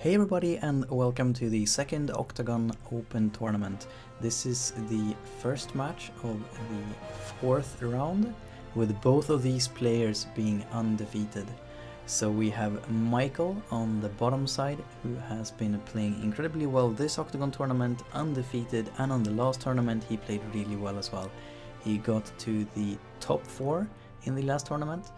Hey everybody, and welcome to the second Octagon Open tournament. This is the first match of the fourth round, with both of these players being undefeated. So we have Michael on the bottom side, who has been playing incredibly well this Octagon tournament, undefeated, and on the last tournament he played really well as well. He got to the top 4 in the last tournament,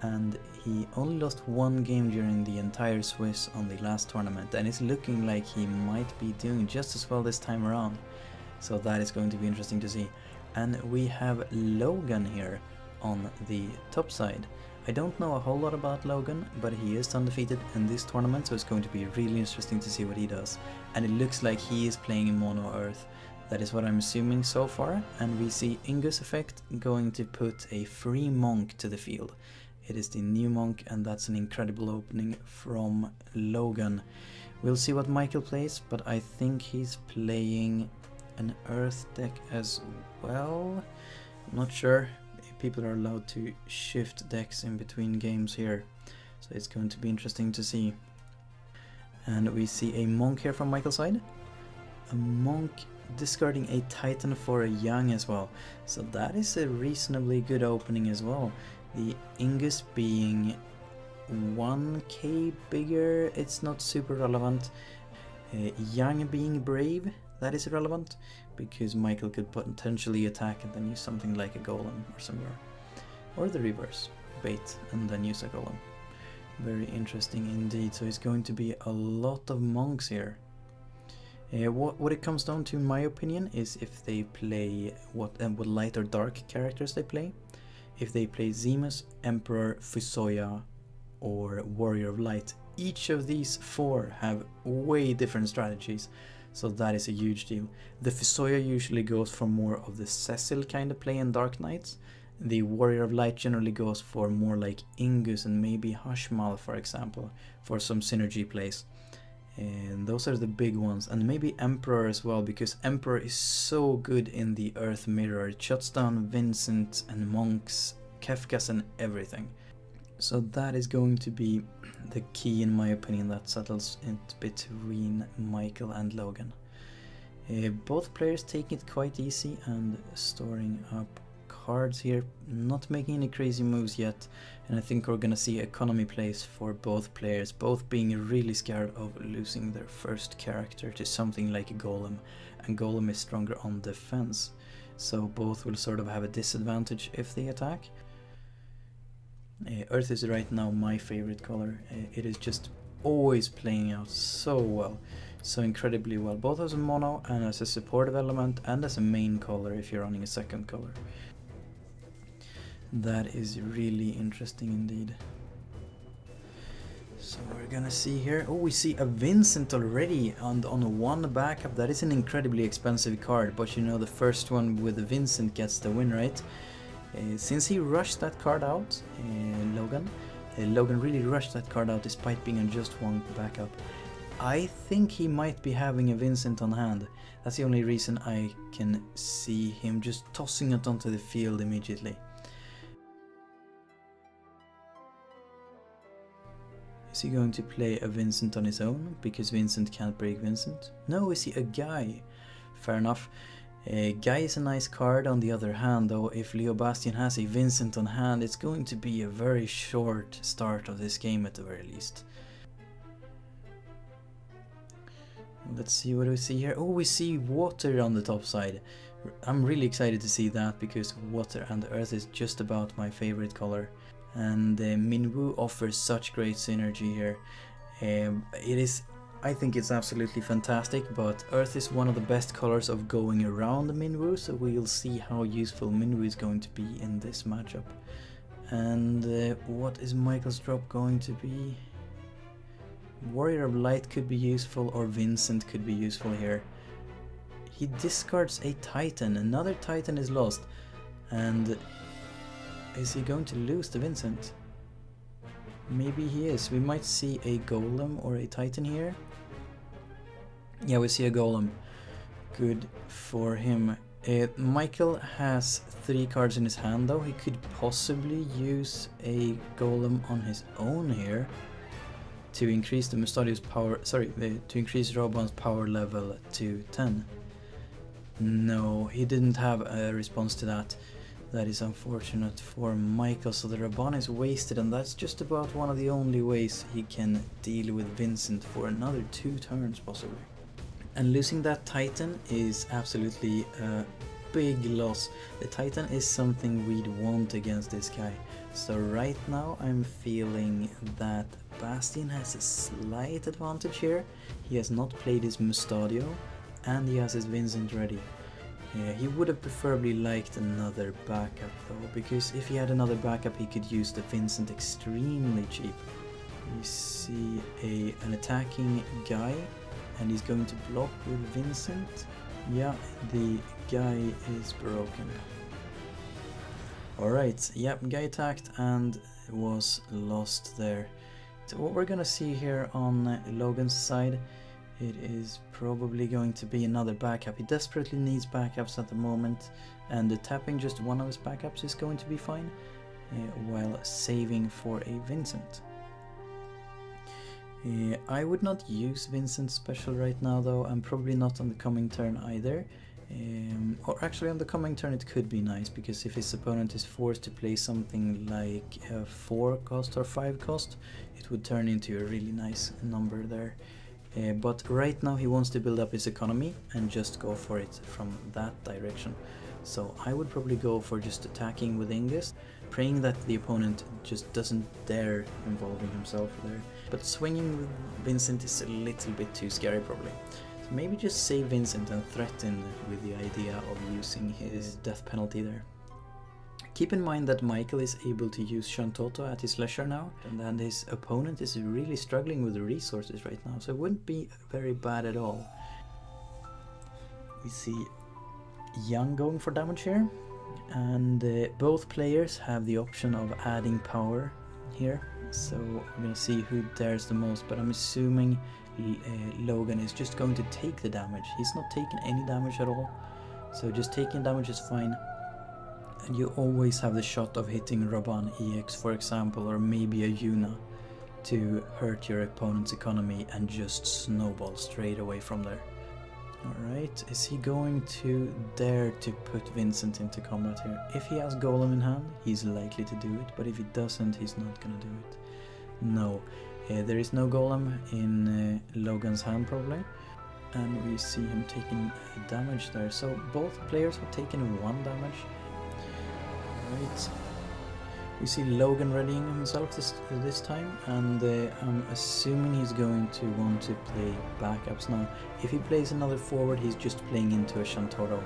and he only lost one game during the entire Swiss on the last tournament, and it's looking like he might be doing just as well this time around. So that is going to be interesting to see. And we have Logan here on the top side. I don't know a whole lot about Logan, but he is undefeated in this tournament, so it's going to be really interesting to see what he does. And it looks like he is playing in Mono Earth. That is what I'm assuming so far, and we see Ingus Effect going to put a free monk to the field. It is the new monk, and that's an incredible opening from Logan. We'll see what Michael plays, but I think he's playing an Earth deck as well. I'm not sure. People are allowed to shift decks in between games here, so it's going to be interesting to see. And we see a monk here from Michael's side. A monk discarding a Titan for a Young as well, so that is a reasonably good opening as well. The Ingus being 1k bigger, it's not super relevant. Young being brave, that is irrelevant, because Michael could potentially attack and then use something like a golem or somewhere. Or the reverse, bait and then use a golem. Very interesting indeed, so it's going to be a lot of monks here. What it comes down to, in my opinion, is if they play what light or dark characters they play. If they play Zemus, Emperor, Fusoya, or Warrior of Light, each of these 4 have way different strategies, so that is a huge deal. The Fusoya usually goes for more of the Cecil kind of play in Dark Knights. The Warrior of Light generally goes for more like Ingus and maybe Hushmal, for example, for some synergy plays. And those are the big ones, and maybe Emperor as well, because Emperor is so good in the Earth Mirror. It shuts down Vincent and monks, Kefkas and everything. So that is going to be the key, in my opinion, that settles it between Michael and Logan. Both players taking it quite easy and storing up cards here, not making any crazy moves yet, and I think we're gonna see economy plays for both players, both being really scared of losing their first character to something like a golem, and golem is stronger on defense, so both will sort of have a disadvantage if they attack. Earth is right now my favorite color. It is just always playing out so well, so incredibly well, both as a mono and as a supportive element and as a main color if you're running a second color. That is really interesting indeed. So we're gonna see here. Oh, we see a Vincent already on one backup. That is an incredibly expensive card, but you know, the first one with the Vincent gets the win, right? Since he rushed that card out, Logan really rushed that card out despite being on just one backup. I think he might be having a Vincent on hand. That's the only reason I can see him just tossing it onto the field immediately. Is he going to play a Vincent on his own, because Vincent can't break Vincent? No, is he a Guy? Fair enough. Guy is a nice card. On the other hand, though, if Leo Bastian has a Vincent on hand, it's going to be a very short start of this game at the very least. Let's see, what do we see here? Oh, we see water on the top side. I'm really excited to see that, because water and earth is just about my favorite color. And Minwu offers such great synergy here. I think it's absolutely fantastic, but Earth is one of the best colors of going around Minwu, so we'll see how useful Minwu is going to be in this matchup. And what is Michael's drop going to be? Warrior of Light could be useful, or Vincent could be useful here. He discards a Titan, another Titan is lost, and is he going to lose the Vincent? Maybe he is. We might see a golem or a Titan here. Yeah, we see a golem. Good for him. Michael has 3 cards in his hand though. He could possibly use a golem on his own here. to increase the Mustadio's power, to increase Roban's power level to 10. No, he didn't have a response to that. That is unfortunate for Michael, so the Raban is wasted, and that's just about one of the only ways he can deal with Vincent for another 2 turns possibly. And losing that Titan is absolutely a big loss. The Titan is something we'd want against this guy. So right now I'm feeling that Bastian has a slight advantage here. He has not played his Mustadio, and he has his Vincent ready. He would have preferably liked another backup though, because if he had another backup he could use the Vincent extremely cheap. We see an attacking guy, and he's going to block with Vincent. Yeah, the guy is broken. Alright, yep, guy attacked and was lost there. So what we're gonna see here on Logan's side, it is probably going to be another backup. He desperately needs backups at the moment, and tapping just one of his backups is going to be fine, while saving for a Vincent. I would not use Vincent's special right now though, and probably not on the coming turn either. Or actually on the coming turn it could be nice, because if his opponent is forced to play something like a 4 cost or 5 cost, it would turn into a really nice number there. But right now he wants to build up his economy and just go for it from that direction. So I would probably go for just attacking with Ingus, praying that the opponent just doesn't dare involving himself there. But swinging with Vincent is a little bit too scary probably. So maybe just save Vincent and threaten with the idea of using his death penalty there. Keep in mind that Michael is able to use Shantoto at his leisure now, and then his opponent is really struggling with the resources right now, so it wouldn't be very bad at all. We see Young going for damage here, and both players have the option of adding power here, so we're gonna see who dares the most, but I'm assuming Logan is just going to take the damage. He's not taking any damage at all, so just taking damage is fine. And you always have the shot of hitting Raban EX, for example, or maybe a Yuna, to hurt your opponent's economy and just snowball straight away from there. Alright, is he going to dare to put Vincent into combat here? If he has Golem in hand, he's likely to do it, but if he doesn't, he's not gonna do it. No, there is no Golem in Logan's hand probably, and we see him taking damage there. So both players have taken 1 damage. Right. We see Logan readying himself this time, and I'm assuming he's going to want to play backups now. If he plays another forward, he's just playing into a Shantoro.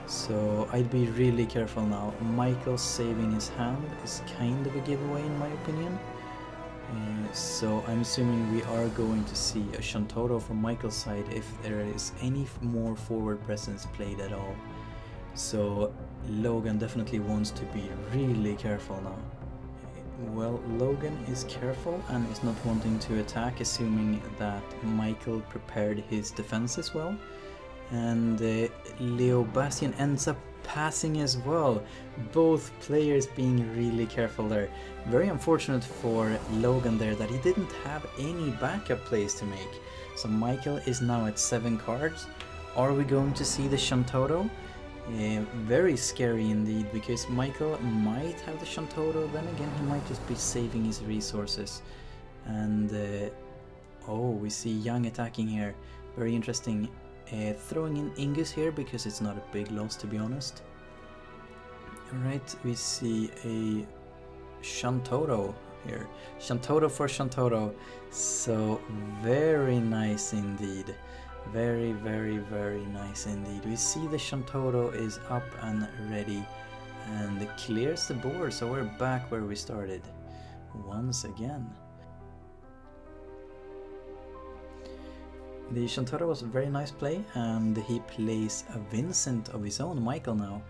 So I'd be really careful now. Michael saving his hand is kind of a giveaway in my opinion. So I'm assuming we are going to see a Shantoro from Michael's side if there is any more forward presence played at all. So Logan definitely wants to be really careful now. Well, Logan is careful and is not wanting to attack, assuming that Michael prepared his defenses well. And Leo Bastian ends up passing as well. Both players being really careful there. Very unfortunate for Logan there that he didn't have any backup plays to make. So Michael is now at 7 cards. Are we going to see the Shantoro? Very scary indeed, because Michael might have the Shantoro, then again he might just be saving his resources. And oh, we see Young attacking here, very interesting. Throwing in Ingus here because it's not a big loss, to be honest. Alright, we see a Shantoro here, Shantoro for Shantoro, so very nice indeed. Very, very, very nice indeed. We see the Shantoro is up and ready and clears the board, so we're back where we started once again. The Shantoro was a very nice play, and he plays a Vincent of his own, Michael now.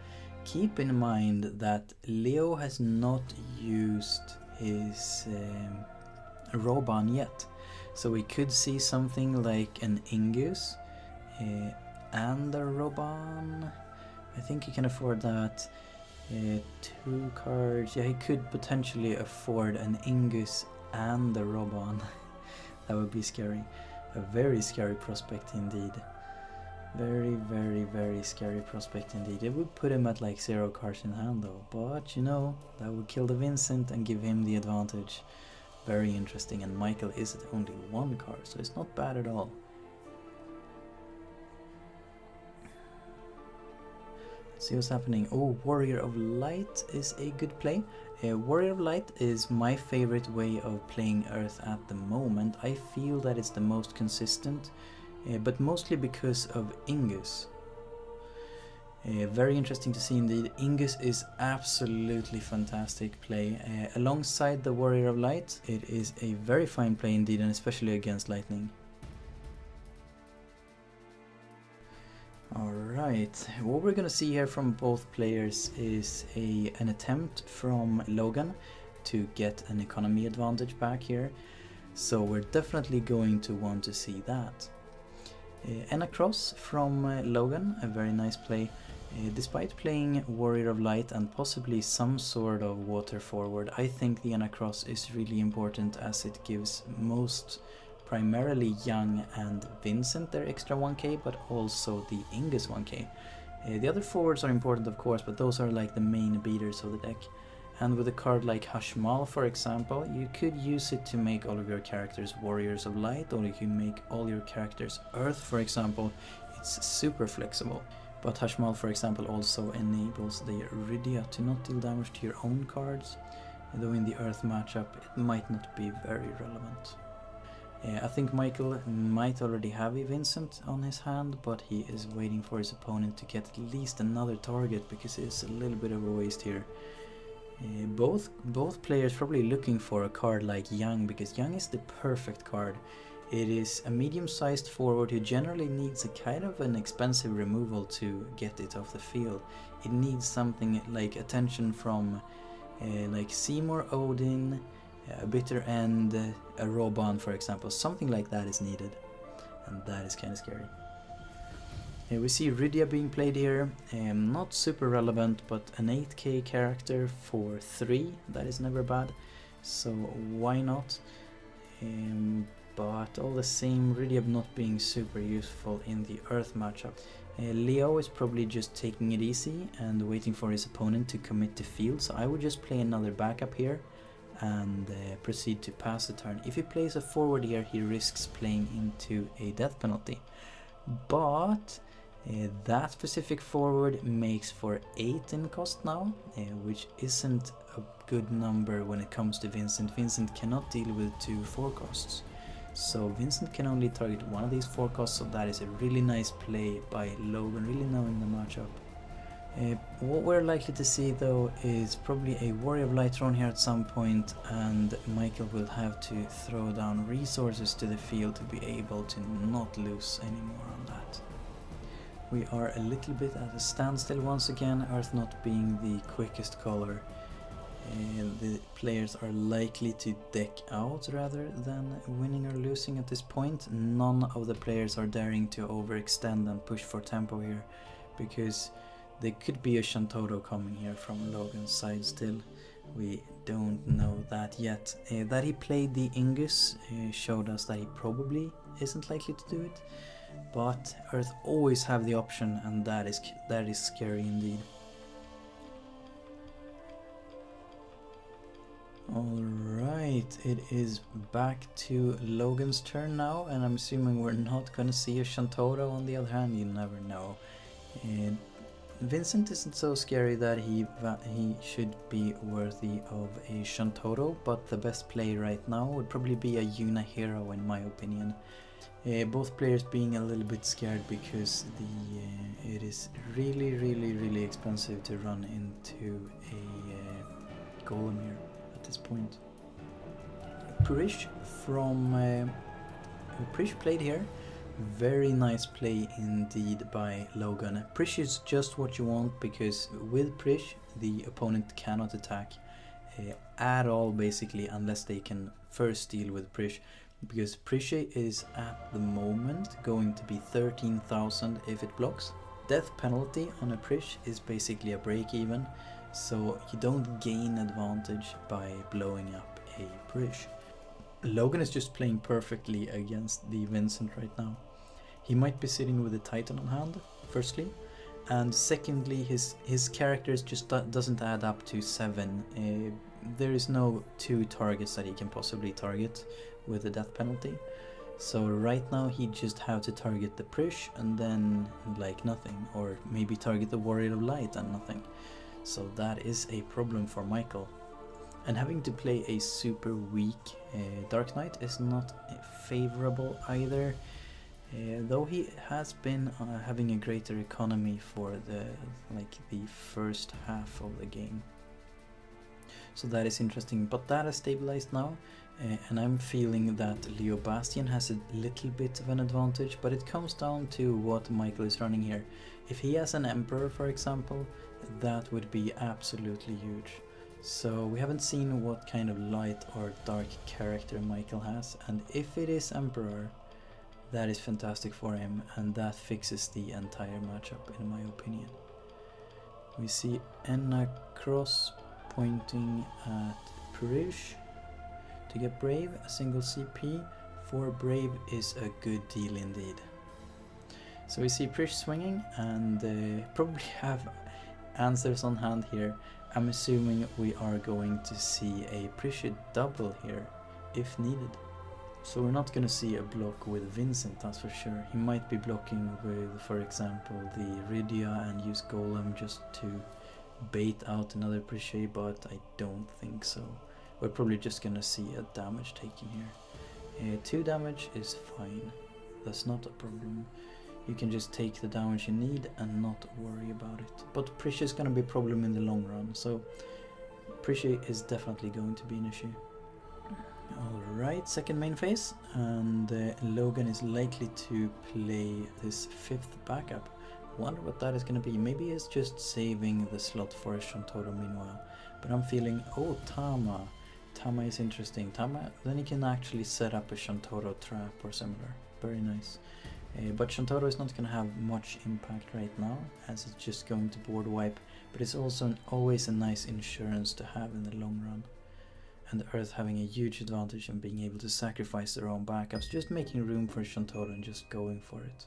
Keep in mind that Leo has not used his Roban yet. So we could see something like an Ingus and a Roban. I think he can afford that. 2 cards. Yeah, he could potentially afford an Ingus and a Roban. That would be scary. A very scary prospect indeed. Very, very, very scary prospect indeed. It would put him at like 0 cards in hand though, but you know, that would kill the Vincent and give him the advantage. Very interesting, and Michael is at only 1 card, so it's not bad at all. Let's see what's happening. Oh, Warrior of Light is a good play. Warrior of Light is my favorite way of playing Earth at the moment. I feel that it's the most consistent, but mostly because of Ingus. Very interesting to see indeed. Ingus is absolutely fantastic play. Alongside the Warrior of Light, it is a very fine play indeed, and especially against Lightning. Alright, what we're gonna see here from both players is an attempt from Logan to get an economy advantage back here. So we're definitely going to want to see that. And a cross from Logan, a very nice play. Despite playing Warrior of Light and possibly some sort of water forward, I think the Anacross is really important as it gives primarily Young and Vincent their extra 1k, but also the Ingus 1k. The other forwards are important of course, but those are like the main beaters of the deck. And with a card like Hashmal, for example, you could use it to make all of your characters Warriors of Light, or you can make all your characters Earth, for example. It's super flexible. But Hashmal, for example, also enables the Rydia to not deal damage to your own cards, though in the Earth matchup it might not be very relevant. I think Michael might already have a Vincent on his hand, but he is waiting for his opponent to get at least another target, because it's a little bit of a waste here. Both players probably looking for a card like Young, because Young is the perfect card. It is a medium-sized forward who generally needs a kind of an expensive removal to get it off the field. It needs something like attention from like Seymour, Odin, a Bitter End, a Roban, for example. Something like that is needed, and that is kind of scary. We see Rydia being played here, not super relevant, but an 8k character for 3, that is never bad, so why not? But all the same, Rydia not being super useful in the Earth matchup. Leo is probably just taking it easy and waiting for his opponent to commit to field, so I would just play another backup here and proceed to pass the turn. If he plays a forward here, he risks playing into a death penalty, but that specific forward makes for 8 in cost now, which isn't a good number when it comes to Vincent. Vincent cannot deal with 2 4 costs, so Vincent can only target one of these 4 costs, so that is a really nice play by Logan, really knowing the matchup. What we're likely to see though is probably a Warrior of Light thrown here at some point, and Michael will have to throw down resources to the field to be able to not lose anymore on that. We are a little bit at a standstill once again, Earth not being the quickest color. The players are likely to deck out rather than winning or losing at this point. None of the players are daring to overextend and push for tempo here, because there could be a Shantotto coming here from Logan's side still. We don't know that yet. That he played the Ingus showed us that he probably isn't likely to do it, but Earth always have the option, and that is scary indeed. Alright, it is back to Logan's turn now, and I'm assuming we're not gonna see a Shantotto. On the other hand, you never know. Vincent isn't so scary that he should be worthy of a Shantotto, but the best play right now would probably be a Yuna hero in my opinion. Both players being a little bit scared because it is really expensive to run into a golem here at this point. Prish played here. Very nice play indeed by Logan. Prish is just what you want, because with Prish the opponent cannot attack at all basically, unless they can first deal with Prish, because Prish is at the moment going to be 13,000 if it blocks. Death penalty on a Prish is basically a break even, so you don't gain advantage by blowing up a Prish. Logan is just playing perfectly against the Vincent right now. He might be sitting with a Titan on hand, firstly, and secondly, his characters just doesn't add up to 7. There is no 2 targets that he can possibly target with the death penalty. So right now he just have to target the Prish and then like nothing, or maybe target the Warrior of Light and nothing. So that is a problem for Michael. And having to play a super weak Dark Knight is not favorable either. Though he has been having a greater economy for the first half of the game. So that is interesting, but that has stabilized now, and I'm feeling that Leo Bastian has a little bit of an advantage, but it comes down to what Michael is running here. If he has an Emperor, for example, that would be absolutely huge. So we haven't seen what kind of light or dark character Michael has, and if it is Emperor, that is fantastic for him, and that fixes the entire matchup in my opinion. We see Enna Cross pointing at Purish to get Brave. A single CP for Brave is a good deal indeed. So we see Purish swinging and probably have answers on hand here. I'm assuming we are going to see a Purish double here if needed. So we're not going to see a block with Vincent, that's for sure. He might be blocking with, for example, the Rydia and use Golem just to bait out another Prichet, but I don't think so. We're probably just gonna see a damage taken here. 2 damage is fine, that's not a problem. You can just take the damage you need and not worry about it. But Prichet is gonna be a problem in the long run, so Prichet is definitely going to be an issue. Alright, second main phase, and Logan is likely to play this 5th backup. Wonder what that is going to be. Maybe it's just saving the slot for a Shantoro meanwhile. But I'm feeling, oh, Tama. Tama is interesting. Tama, then he can actually set up a Shantoro trap or similar. Very nice. But Shantoro is not going to have much impact right now, as it's just going to board wipe. But it's also always a nice insurance to have in the long run. And Earth having a huge advantage in being able to sacrifice their own backups, just making room for Shantoro and just going for it.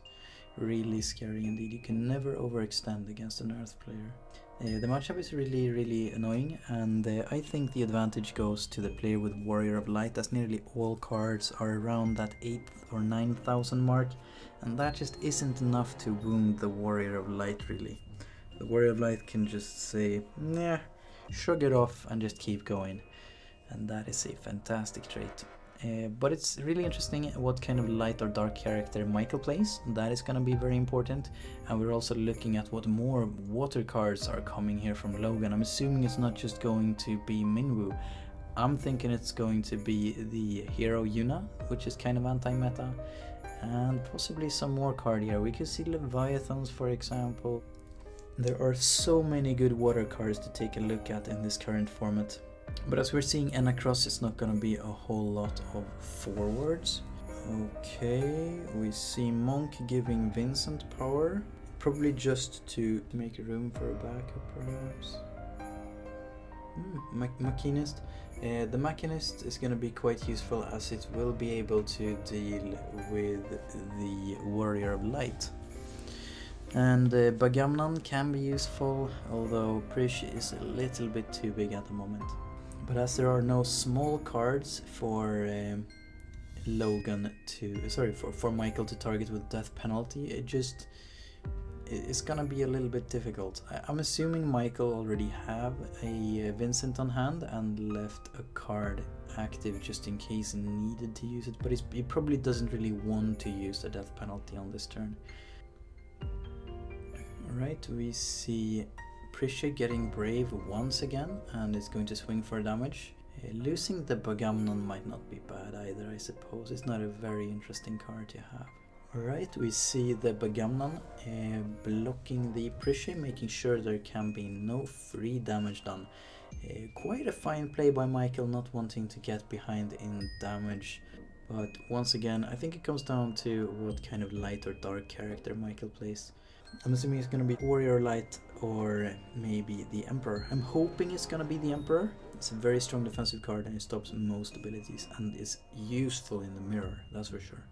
Really scary indeed. You can never overextend against an Earth player. The matchup is really annoying, and I think the advantage goes to the player with Warrior of Light, as nearly all cards are around that 8,000 or 9,000 mark, and that just isn't enough to wound the Warrior of Light really. The Warrior of Light can just say, nah, shrug it off and just keep going, and that is a fantastic trait. But it's really interesting what kind of light or dark character Michael plays. That is going to be very important, and we're also looking at what more water cards are coming here from Logan. I'm assuming it's not just going to be Minwu. I'm thinking it's going to be the hero Yuna, which is kind of anti-meta, and possibly some more card here. We could see Leviathans, for example. There are so many good water cards to take a look at in this current format. But as we're seeing Enna Cross, it's not gonna be a whole lot of forwards. Okay, we see Monk giving Vincent power, probably just to make room for a backup perhaps. Machinist. The Machinist is gonna be quite useful, as it will be able to deal with the Warrior of Light. And Bagamnan can be useful, although Prish is a little bit too big at the moment. But as there are no small cards for Logan to, for Michael to target with death penalty, it's gonna be a little bit difficult. I'm assuming Michael already have a Vincent on hand and left a card active just in case he needed to use it, but he probably doesn't really want to use the death penalty on this turn. Alright, we see Prisha getting Brave once again, and is going to swing for damage. Losing the Bagamnon might not be bad either, I suppose. It's not a very interesting card to have. Alright, we see the Bagamnon blocking the Prisha, making sure there can be no free damage done. Quite a fine play by Michael, not wanting to get behind in damage. But once again, I think it comes down to what kind of light or dark character Michael plays. I'm assuming it's gonna be Warrior Light or maybe the Emperor. I'm hoping it's gonna be the Emperor. It's a very strong defensive card and it stops most abilities and is useful in the mirror, that's for sure.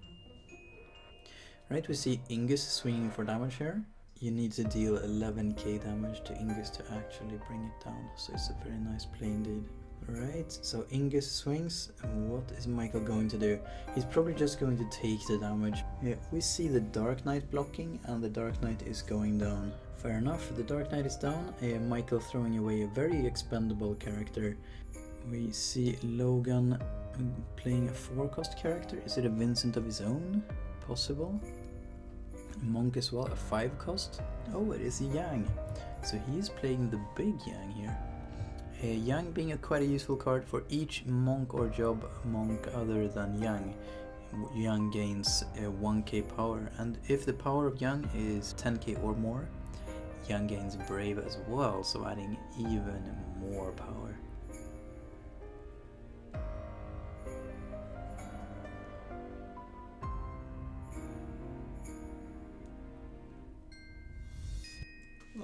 Right, we see Ingus swinging for damage here. You need to deal 11k damage to Ingus to actually bring it down, so it's a very nice play indeed. Right, so Ingus swings, and what is Michael going to do? He's probably just going to take the damage. Yeah, we see the Dark Knight blocking, and the Dark Knight is going down. Fair enough, the Dark Knight is down, Michael throwing away a very expendable character. We see Logan playing a 4-cost character. Is it a Vincent of his own? Possible. Monk as well, a 5-cost. Oh, it is Yang. So he's playing the big Yang here. Yang being quite a useful card for each monk or job monk other than Yang. Yang gains 1k power, and if the power of Yang is 10k or more, Yang gains Brave as well, so adding even more power.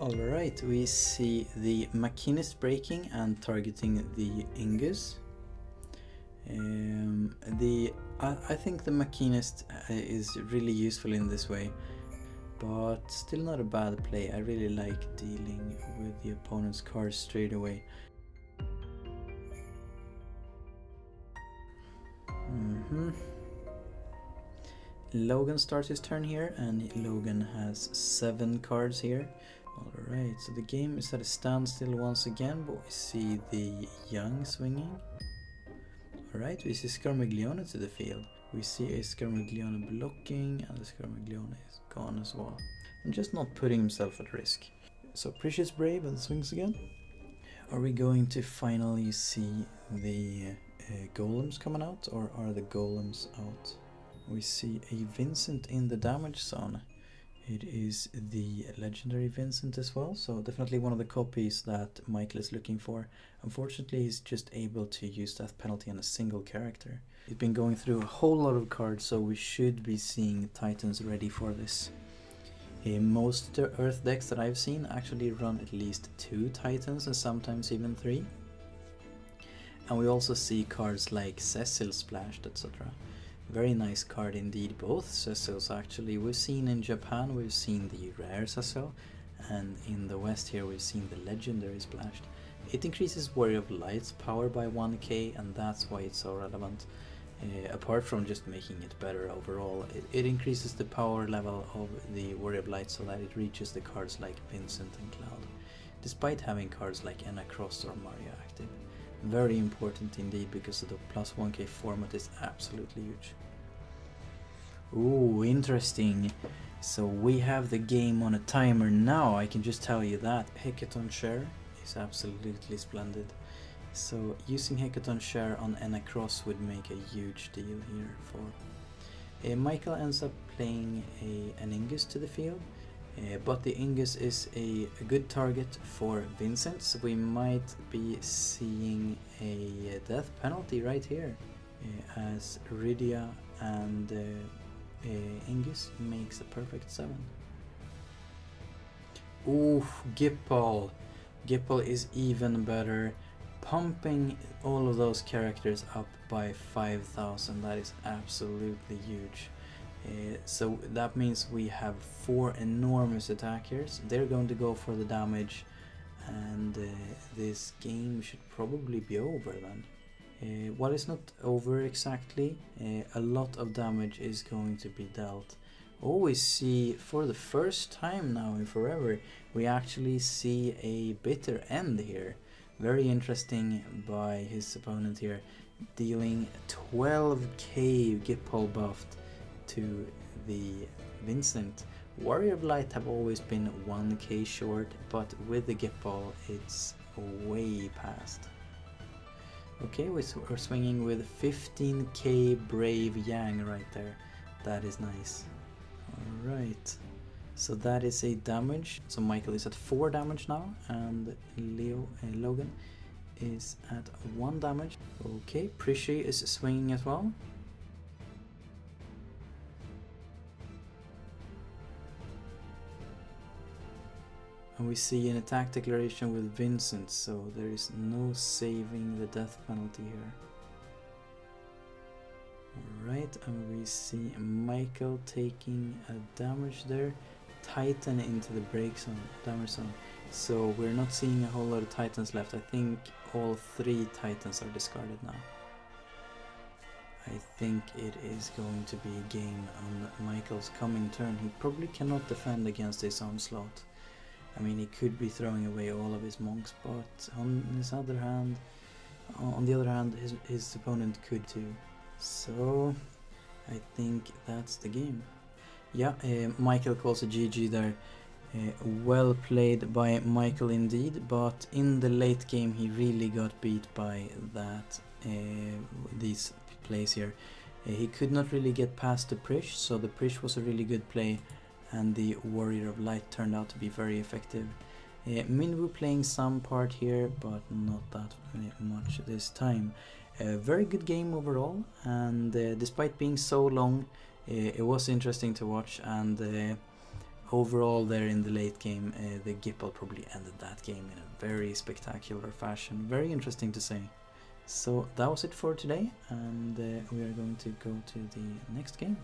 Alright, we see the Machinist breaking and targeting the Ingus. I think the Machinist is really useful in this way, but still not a bad play. I really like dealing with the opponent's cards straight away. Logan starts his turn here, and Logan has 7 cards here. Alright, so the game is at a standstill once again, but we see the Yang swinging. Alright, we see Scarmiglione to the field. We see a Scarmiglione blocking, and the Scarmiglione is gone as well. And just not putting himself at risk. So Precious Brave and swings again. Are we going to finally see the golems coming out, or are the golems out? We see a Vincent in the damage zone. It is the legendary Vincent as well, so definitely one of the copies that Michael is looking for. Unfortunately, he's just able to use death penalty on a single character. He's been going through a whole lot of cards, so we should be seeing Titans ready for this. Most Earth decks that I've seen actually run at least 2 Titans and sometimes even 3. And we also see cards like Cecil splashed, etc. Very nice card indeed, both Cecils actually. We've seen in Japan, we've seen the rare Cecil, and in the West here we've seen the legendary splashed. It increases Warrior of Light's power by 1k, and that's why it's so relevant. Apart from just making it better overall, it increases the power level of the Warrior of Light so that it reaches the cards like Vincent and Cloud, despite having cards like Cross or Mario active. Very important indeed, because the plus 1k format is absolutely huge. Ooh, interesting. So we have the game on a timer now, I can just tell you that. Hecaton Share is absolutely splendid. So using Hecaton Share on Cross would make a huge deal here for... Michael ends up playing an Ingus to the field. But the Ingus is a good target for Vincent, so we might be seeing a death penalty right here, as Rydia and Ingus makes a perfect 7. Oof, Gippal. Gippal is even better, pumping all of those characters up by 5,000. That is absolutely huge. So that means we have 4 enormous attackers. They're going to go for the damage, and this game should probably be over then. Well, it's not over exactly. A lot of damage is going to be dealt. Oh, we see for the first time now in forever, we actually see a bitter end here. Very interesting by his opponent here, dealing 12k Gippal buffed to the Vincent. Warrior of Light have always been 1k short, but with the Gippal it's way past. Okay, we're swinging with 15k Brave Yang right there. That is nice. Alright, so that is a damage. So Michael is at 4 damage now, and Logan is at 1 damage. Okay, Prishy is swinging as well. And we see an attack declaration with Vincent, so there is no saving the death penalty here. Alright, and we see Michael taking a damage there. Titan into the break zone, damage zone. So we're not seeing a whole lot of Titans left. I think all 3 Titans are discarded now. I think it is going to be a game on Michael's coming turn. He probably cannot defend against this onslaught. I mean, he could be throwing away all of his monks, but on the other hand, his opponent could too. So I think that's the game. Yeah, Michael calls a GG there. Well played by Michael indeed, but in the late game he really got beat by that these plays here. He could not really get past the Prish, so the Prish was a really good play, and the Warrior of Light turned out to be very effective. Minwu playing some part here, but not that much this time. A very good game overall, and despite being so long, it was interesting to watch, and overall there in the late game, the Gipple probably ended that game in a very spectacular fashion. Very interesting to say. So that was it for today, and we are going to go to the next game.